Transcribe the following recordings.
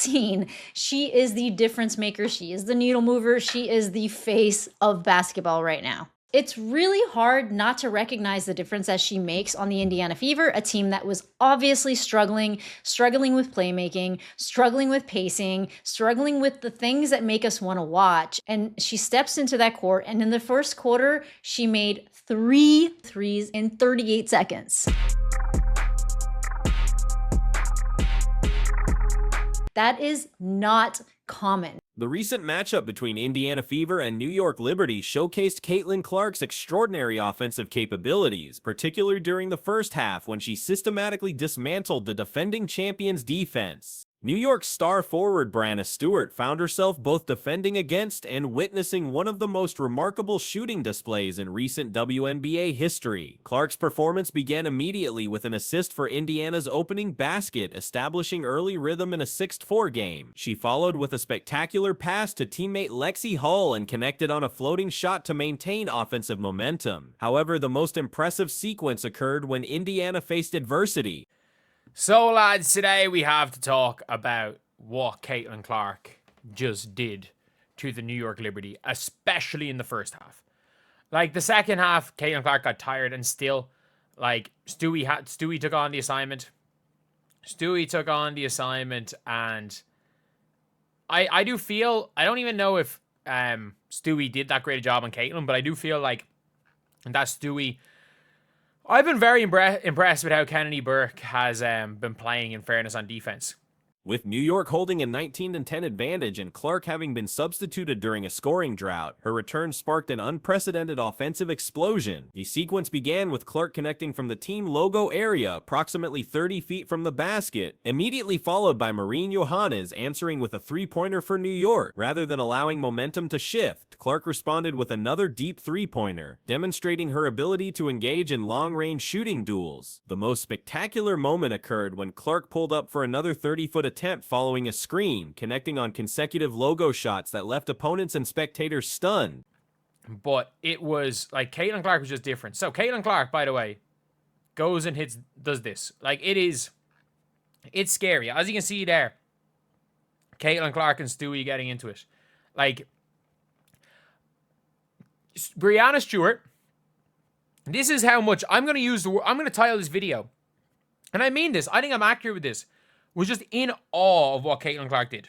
scene. She is the difference maker. She is the needle mover. She is the face of basketball right now. It's really hard not to recognize the difference that she makes on the Indiana Fever, a team that was obviously struggling with playmaking, struggling with pacing, struggling with the things that make us want to watch. And she steps into that court, and in the first quarter, she made 3 threes in 38 seconds. That is not common. The recent matchup between Indiana Fever and New York Liberty showcased Caitlin Clark's extraordinary offensive capabilities, particularly during the first half when she systematically dismantled the defending champions' defense. New York star forward BREANNA STEWART found herself both defending against and witnessing one of the most remarkable shooting displays in recent WNBA history. Clark's performance began immediately with an assist for Indiana's opening basket, establishing early rhythm in a 6-4 game. She followed with a spectacular pass to teammate Lexi Hull and connected on a floating shot to maintain offensive momentum. However, the most impressive sequence occurred when Indiana faced adversity. So, lads, today we have to talk about what Caitlin Clark just did to the New York Liberty, especially in the first half. Like, the second half, Caitlin Clark got tired and still, like, Stewie took on the assignment. And I do feel, I don't even know if Stewie did that great a job on Caitlin, but I do feel like that Stewie... I've been very impressed with how Kennedy Burke has been playing, in fairness, on defense. With New York holding a 19-10 advantage and Clark having been substituted during a scoring drought, her return sparked an unprecedented offensive explosion. The sequence began with Clark connecting from the team logo area, approximately 30 feet from the basket, immediately followed by Maureen Johannes answering with a three-pointer for New York. Rather than allowing momentum to shift, Clark responded with another deep three-pointer, demonstrating her ability to engage in long-range shooting duels. The most spectacular moment occurred when Clark pulled up for another 30-foot attempt following a screen, connecting on consecutive logo shots that left opponents and spectators stunned. But it was, like, Caitlin Clark was just different. So, Caitlin Clark, by the way, goes and does this. Like, it's scary. As you can see there, Caitlin Clark and Stewie getting into it. Like, BREANNA STEWART, this is how much, I'm going to title this video, and I mean this, I think I'm accurate with this, was just in awe of what Caitlin Clark did.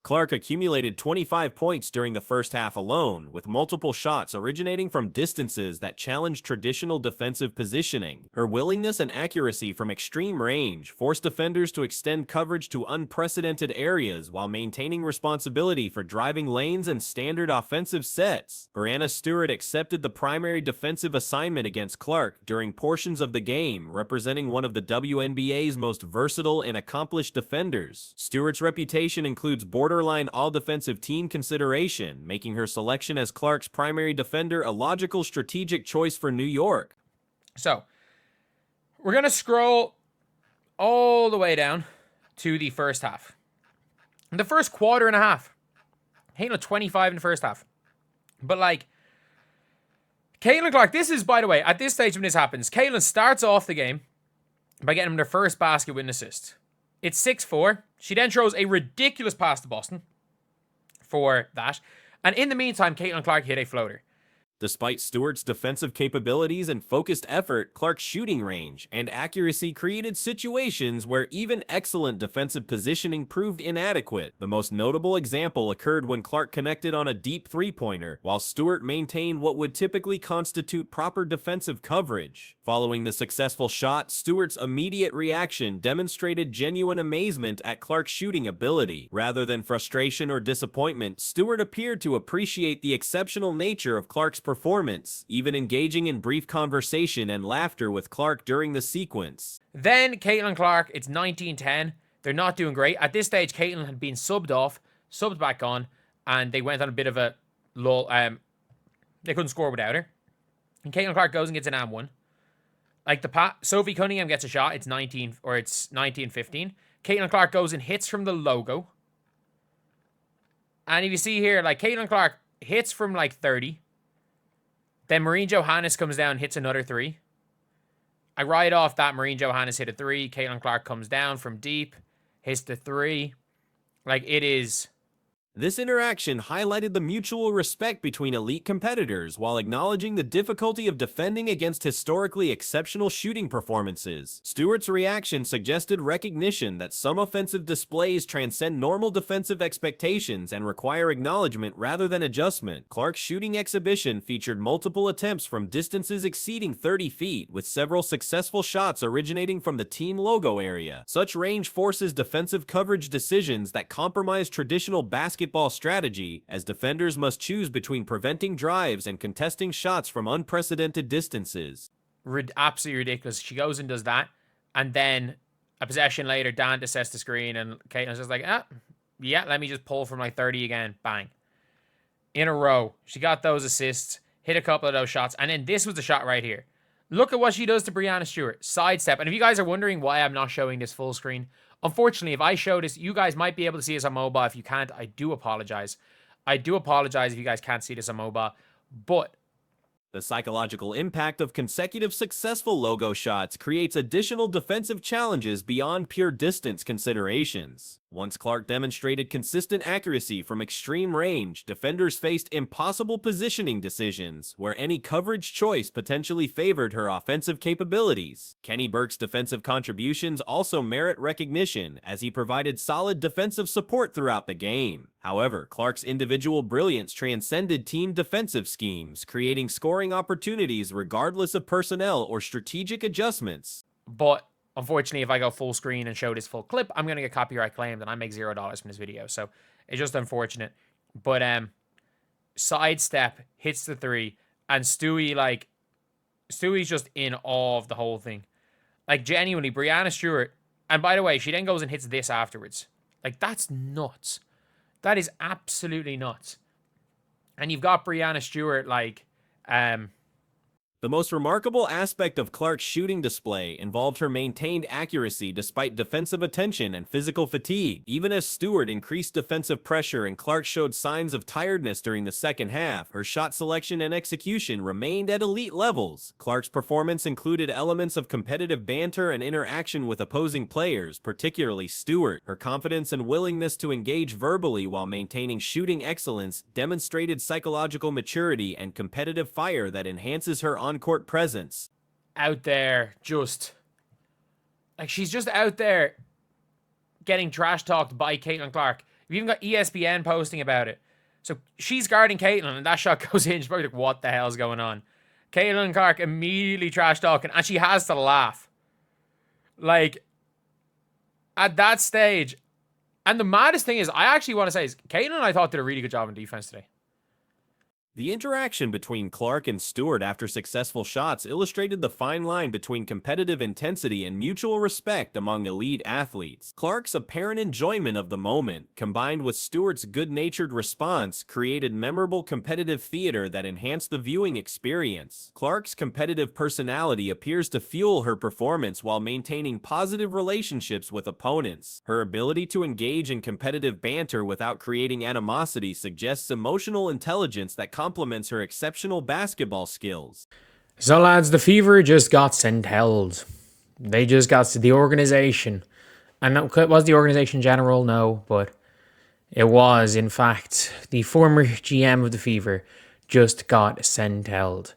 Clark accumulated 25 points during the first half alone, with multiple shots originating from distances that challenged traditional defensive positioning. Her willingness and accuracy from extreme range forced defenders to extend coverage to unprecedented areas while maintaining responsibility for driving lanes and standard offensive sets. BREANNA STEWART accepted the primary defensive assignment against Clark during portions of the game, representing one of the WNBA's most versatile and accomplished defenders. Stewart's reputation includes borderline all-defensive team consideration, making her selection as Clark's primary defender a logical strategic choice for New York. So, we're going to scroll all the way down to the first half. In the first quarter and a half, Caitlin 25 in the first half. But, like, Caitlin Clark, this is, by the way, at this stage when this happens, Caitlin starts off the game by getting them their first basket with an assist. It's 6-4. She then throws a ridiculous pass to Boston for that. And in the meantime, Caitlin Clark hit a floater. Despite Stewart's defensive capabilities and focused effort, Clark's shooting range and accuracy created situations where even excellent defensive positioning proved inadequate. The most notable example occurred when Clark connected on a deep three-pointer, while Stewart maintained what would typically constitute proper defensive coverage. Following the successful shot, Stewart's immediate reaction demonstrated genuine amazement at Clark's shooting ability. Rather than frustration or disappointment, Stewart appeared to appreciate the exceptional nature of Clark's performance, even engaging in brief conversation and laughter with Clark during the sequence. Then Caitlin Clark, it's 19-10. They're not doing great. At this stage, Caitlin had been subbed back on, and they went on a bit of a lull. They couldn't score without her. And Caitlin Clark goes and gets an and one. Like Sophie Cunningham gets a shot. It's 19-15. Caitlin Clark goes and hits from the logo. And if you see here, like, Caitlin Clark hits from like 30. Then Maureen Johannes comes down and hits another three. I ride off that Maureen Johannes hit a three. Caitlin Clark comes down from deep, hits the three. Like, it is... This interaction highlighted the mutual respect between elite competitors while acknowledging the difficulty of defending against historically exceptional shooting performances. Stewart's reaction suggested recognition that some offensive displays transcend normal defensive expectations and require acknowledgement rather than adjustment. Clark's shooting exhibition featured multiple attempts from distances exceeding 30 feet, with several successful shots originating from the team logo area. Such range forces defensive coverage decisions that compromise traditional basketball strategy, as defenders must choose between preventing drives and contesting shots from unprecedented distances. Absolutely ridiculous. She goes and does that, and then a possession later, Dan just sets the screen, and Caitlin's just like, yeah, let me just pull from like 30 again. Bang. In a row. She got those assists, hit a couple of those shots, and then this was the shot right here. Look at what she does to BREANNA STEWART. Sidestep. And if you guys are wondering why I'm not showing this full screen, unfortunately, if I show this, you guys might be able to see this on mobile. If you can't, I do apologize. I do apologize if you guys can't see this on mobile. But the psychological impact of consecutive successful logo shots creates additional defensive challenges beyond pure distance considerations. Once Clark demonstrated consistent accuracy from extreme range, defenders faced impossible positioning decisions, where any coverage choice potentially favored her offensive capabilities. Kenny Burke's defensive contributions also merit recognition, as he provided solid defensive support throughout the game. However, Clark's individual brilliance transcended team defensive schemes, creating scoring opportunities regardless of personnel or strategic adjustments. But unfortunately, if I go full screen and show this full clip, I'm going to get copyright claimed, and I make $0 from this video. So it's just unfortunate. But sidestep, hits the three, and Stewie's just in awe of the whole thing. Like, genuinely, BREANNA STEWART, and by the way, she then goes and hits this afterwards. Like, that's nuts. That is absolutely nuts. And you've got BREANNA STEWART, like, the most remarkable aspect of Clark's shooting display involved her maintained accuracy despite defensive attention and physical fatigue. Even as Stewart increased defensive pressure and Clark showed signs of tiredness during the second half, her shot selection and execution remained at elite levels. Clark's performance included elements of competitive banter and interaction with opposing players, particularly Stewart. Her confidence and willingness to engage verbally while maintaining shooting excellence demonstrated psychological maturity and competitive fire that enhances her on-court presence. Out there, just like, she's just out there getting trash talked by Caitlin Clark. We've even got ESPN posting about it. So she's guarding Caitlin, and that shot goes in. She's probably like, what the hell's going on? Caitlin Clark immediately trash talking, and she has to laugh. Like, at that stage. And the maddest thing is, I actually want to say, is Caitlin, I thought, did a really good job on defense today. The interaction between Clark and Stewart after successful shots illustrated the fine line between competitive intensity and mutual respect among elite athletes. Clark's apparent enjoyment of the moment, combined with Stewart's good-natured response, created memorable competitive theater that enhanced the viewing experience. Clark's competitive personality appears to fuel her performance while maintaining positive relationships with opponents. Her ability to engage in competitive banter without creating animosity suggests emotional intelligence that complements her exceptional basketball skills. So lads, the Fever just got sent-held. They just got to the organization. And was the organization general? No, but it was, in fact, the former GM of the Fever just got sent-held.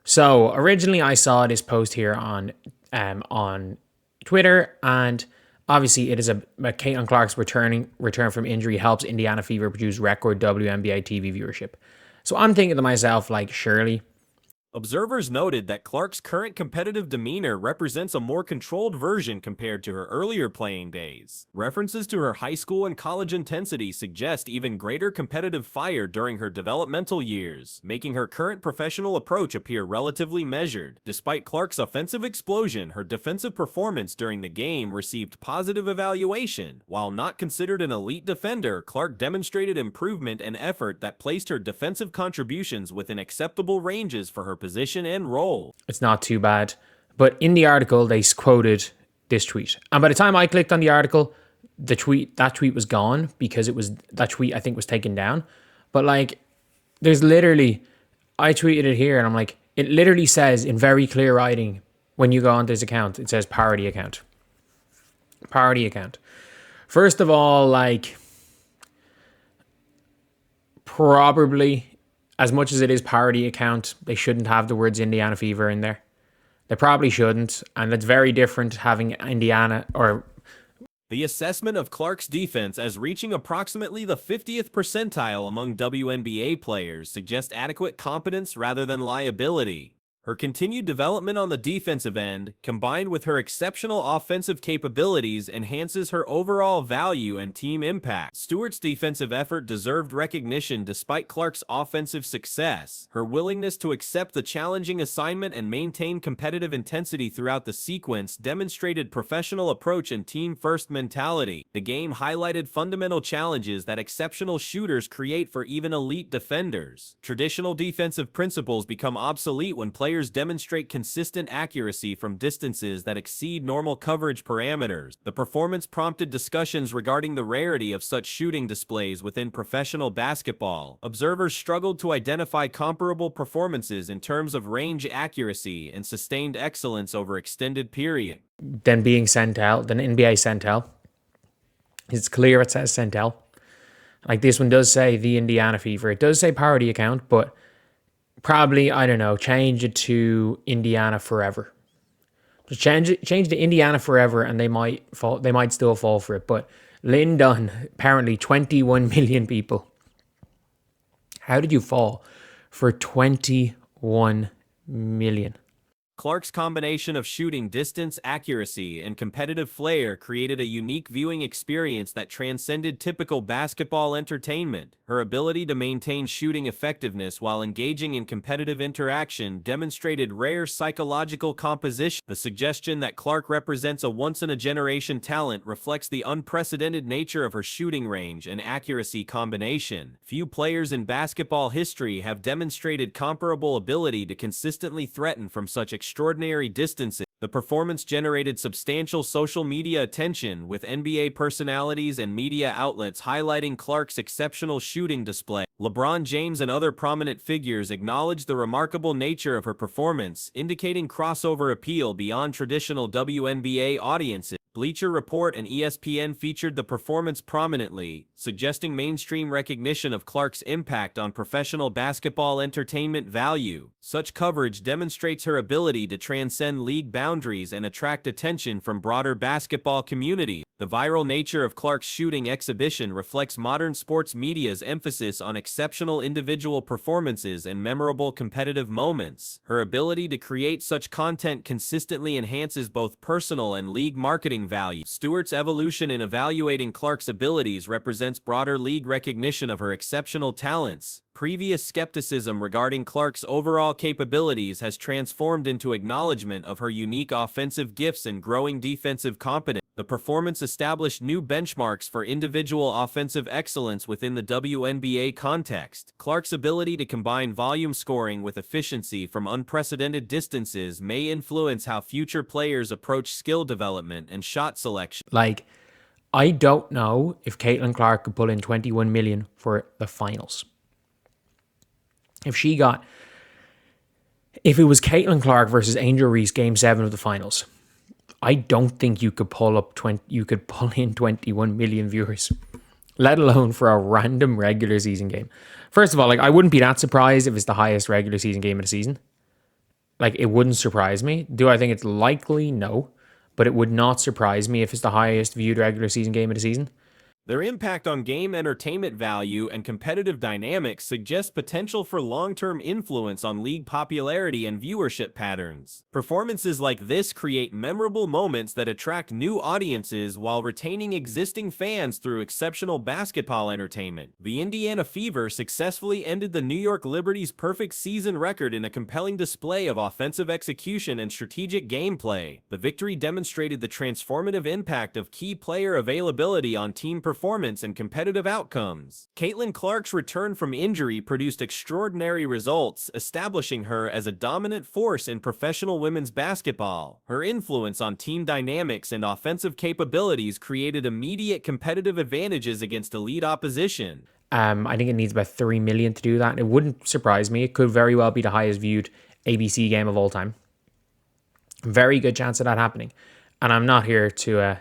So originally I saw this post here on Twitter, and obviously it is a Caitlin Clark's return from injury helps Indiana Fever produce record WNBA TV viewership. So I'm thinking to myself, like, surely. Observers noted that Clark's current competitive demeanor represents a more controlled version compared to her earlier playing days. References to her high school and college intensity suggest even greater competitive fire during her developmental years, making her current professional approach appear relatively measured. Despite Clark's offensive explosion, her defensive performance during the game received positive evaluation. While not considered an elite defender, Clark demonstrated improvement and effort that placed her defensive contributions within acceptable ranges for her position and role. It's not too bad. But in the article, they quoted this tweet. And by the time I clicked on the article, that tweet was gone, because that tweet, I think, was taken down. But like, there's literally, I tweeted it here, and I'm like, it literally says in very clear writing, when you go on this account, it says parody account. Parody account. First of all, like, Probably, as much as it is parody account, they shouldn't have the words Indiana Fever in there. They probably shouldn't, and it's very different having Indiana or... The assessment of Clark's defense as reaching approximately the 50th percentile among WNBA players suggests adequate competence rather than liability. Her continued development on the defensive end, combined with her exceptional offensive capabilities, enhances her overall value and team impact. Stewart's defensive effort deserved recognition despite Clark's offensive success. Her willingness to accept the challenging assignment and maintain competitive intensity throughout the sequence demonstrated professional approach and team-first mentality. The game highlighted fundamental challenges that exceptional shooters create for even elite defenders. Traditional defensive principles become obsolete when players demonstrate consistent accuracy from distances that exceed normal coverage parameters. The performance prompted discussions regarding the rarity of such shooting displays within professional basketball. Observers struggled to identify comparable performances in terms of range accuracy and sustained excellence over extended period. Then being sent out, then NBA sent out. It's clear it says sent out. Like this one does say the Indiana Fever. It does say parody account, but probably, I don't know, change it to Indiana Forever. Just change to Indiana Forever and they might still fall for it. But Lynn Dunn, apparently 21 million people. How did you fall for 21 million? Clark's combination of shooting distance, accuracy, and competitive flair created a unique viewing experience that transcended typical basketball entertainment. Her ability to maintain shooting effectiveness while engaging in competitive interaction demonstrated rare psychological composition. The suggestion that Clark represents a once-in-a-generation talent reflects the unprecedented nature of her shooting range and accuracy combination. Few players in basketball history have demonstrated comparable ability to consistently threaten from such extraordinary distances. The performance generated substantial social media attention, with NBA personalities and media outlets highlighting Clark's exceptional shooting display. LeBron James and other prominent figures acknowledged the remarkable nature of her performance, indicating crossover appeal beyond traditional WNBA audiences. Bleacher Report and ESPN featured the performance prominently, suggesting mainstream recognition of Clark's impact on professional basketball entertainment value. Such coverage demonstrates her ability to transcend league boundaries and attract attention from broader basketball community. The viral nature of Clark's shooting exhibition reflects modern sports media's emphasis on exceptional individual performances and memorable competitive moments. Her ability to create such content consistently enhances both personal and league marketing value. Stewart's evolution in evaluating Clark's abilities represents broader league recognition of her exceptional talents. Previous skepticism regarding Clark's overall capabilities has transformed into acknowledgement of her unique offensive gifts and growing defensive competence. The performance established new benchmarks for individual offensive excellence within the WNBA context. Clark's ability to combine volume scoring with efficiency from unprecedented distances may influence how future players approach skill development and shot selection. Like, I don't know if Caitlin Clark could pull in 21 million for the finals. If it was Caitlin Clark versus Angel Reese Game 7 of the finals, I don't think you could pull in 21 million viewers, let alone for a random regular season game. First of all, like, I wouldn't be that surprised if it's the highest regular season game of the season. Like, it wouldn't surprise me. Do I think it's likely? No. But it would not surprise me if it's the highest viewed regular season game of the season. Their impact on game entertainment value and competitive dynamics suggests potential for long-term influence on league popularity and viewership patterns. Performances like this create memorable moments that attract new audiences while retaining existing fans through exceptional basketball entertainment. The Indiana Fever successfully ended the New York Liberty's perfect season record in a compelling display of offensive execution and strategic gameplay. The victory demonstrated the transformative impact of key player availability on team performance and competitive outcomes. Caitlin Clark's return from injury produced extraordinary results, establishing her as a dominant force in professional women's basketball. Her influence on team dynamics and offensive capabilities created immediate competitive advantages against elite opposition. I think it needs about 3 million to do that. It wouldn't surprise me. It could very well be the highest viewed ABC game of all time. Very good chance of that happening. And I'm not here to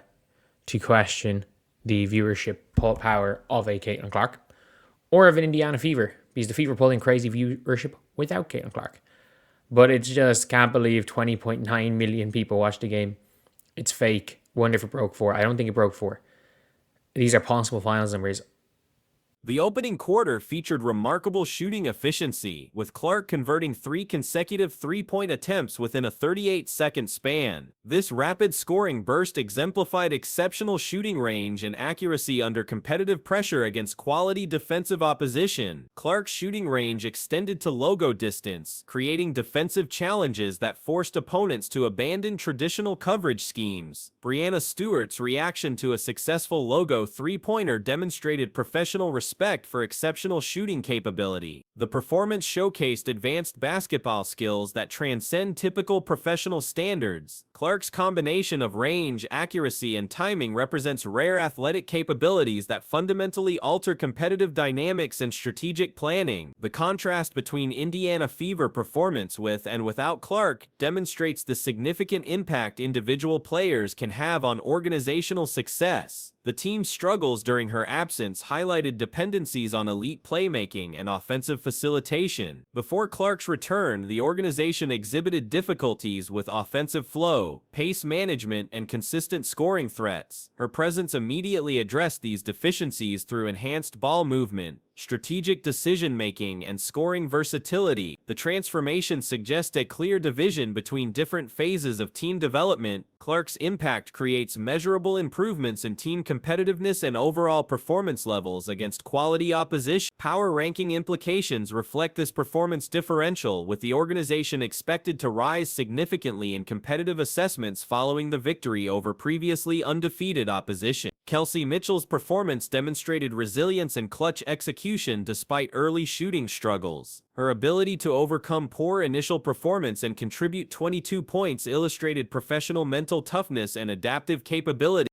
question the viewership power of a Caitlin Clark or of an Indiana Fever, because the Fever pulled in crazy viewership without Caitlin Clark. But it's just can't believe 20.9 million people watched the game. It's fake. Wonder if it broke 4. I don't think it broke 4. These are possible finals numbers. The opening quarter featured remarkable shooting efficiency, with Clark converting 3 consecutive three-point attempts within a 38-second span. This rapid scoring burst exemplified exceptional shooting range and accuracy under competitive pressure against quality defensive opposition. Clark's shooting range extended to logo distance, creating defensive challenges that forced opponents to abandon traditional coverage schemes. BREANNA STEWART's reaction to a successful logo three-pointer demonstrated professional respect for exceptional shooting capability. The performance showcased advanced basketball skills that transcend typical professional standards. Clark's combination of range, accuracy, and timing represents rare athletic capabilities that fundamentally alter competitive dynamics and strategic planning. The contrast between Indiana Fever performance with and without Clark demonstrates the significant impact individual players can have on organizational success. The team's struggles during her absence highlighted dependencies on elite playmaking and offensive facilitation. Before Clark's return, the organization exhibited difficulties with offensive flow, pace management, and consistent scoring threats. Her presence immediately addressed these deficiencies through enhanced ball movement, strategic decision-making, and scoring versatility. The transformation suggests a clear division between different phases of team development. Clark's impact creates measurable improvements in team competitiveness and overall performance levels against quality opposition. Power ranking implications reflect this performance differential, with the organization expected to rise significantly in competitive assessments following the victory over previously undefeated opposition. Kelsey Mitchell's performance demonstrated resilience and clutch execution despite early shooting struggles. Her ability to overcome poor initial performance and contribute 22 points illustrated professional mental toughness and adaptive capability.